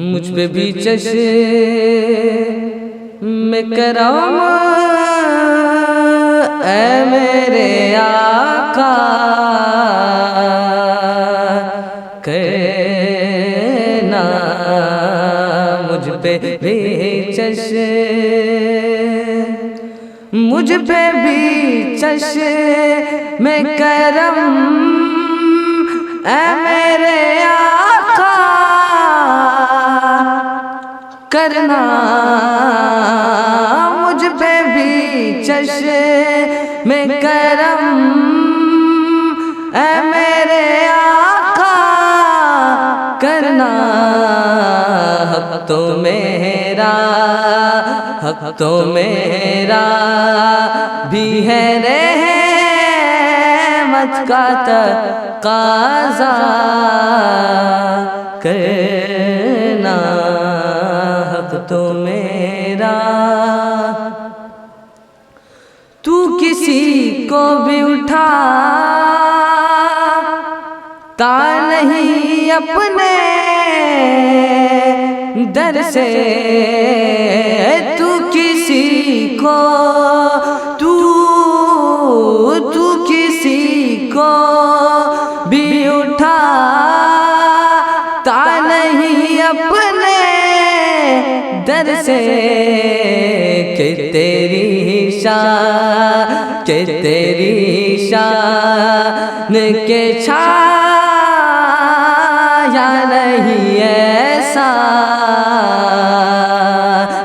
مجھ پہ بھی چشم کرم اے میرے آقا کرنا، مجھ پہ بھی مجھ پہ بھی چشم کرم اے میرے آقا کرنا، مجھ پہ بھی چشم کرم اے میرے آقا کرنا، حق تو میرا بھی ہے رحمت کا تقاضا کرنا، حق تو میرا، تو کسی کو بھی اٹھا تا نہیں اپنے در سے، تو کسی کو کسی کو بھی اٹھا تا نہیں اپنے در سے، کہ تیری شان کے چھایا نہیں ایسا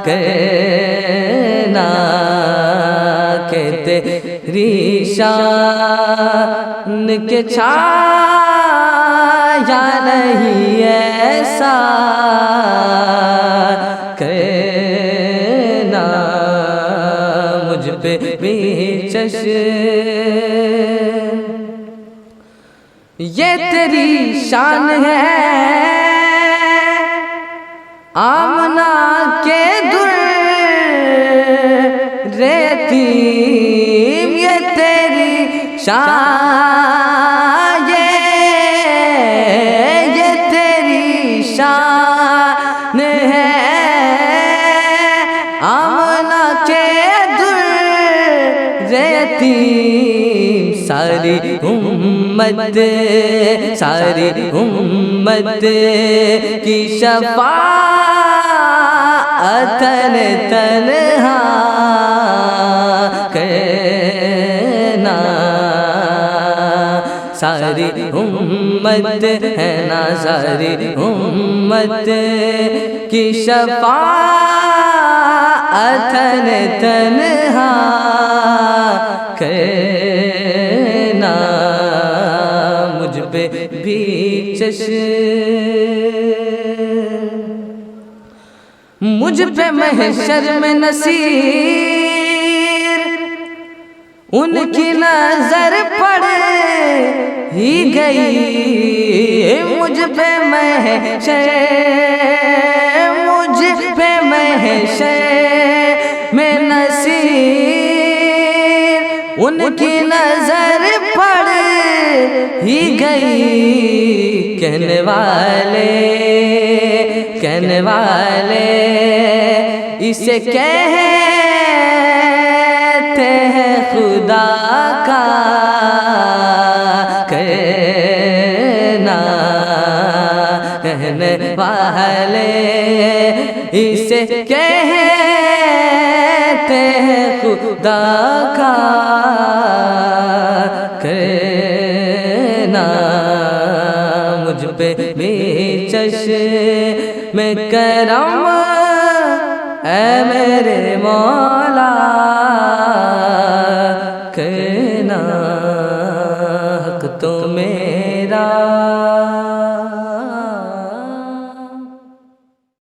کرنا، کہ تیری شان کے چھایا نہیں ایسا کرنا، مجھ پہ بھی یہ تیری شان ہے آمنہ کے در یتیم، یہ تیری شان، یہ تیری شان ہے آمنہ کے در یتیم، ساری امت کی شفاعت تنہا کرنا، ساری امت ہے نا، ساری امت کی شفاعت تنہا کرنا، مجھ پہ بھی مجھ پہ محشر میں نصیر ان کی نظر پڑ ہی گئی، مجھ پہ محشر میں نصیر ان کی نظر پڑ ہی گئی، کہنے والے اسے کہتے ہیں خدا کا کرنا، کہنے والے اسے کہتے ہیں خدا کا کرنا، مجھ پہ بھی چشم کرم اے میرے مولا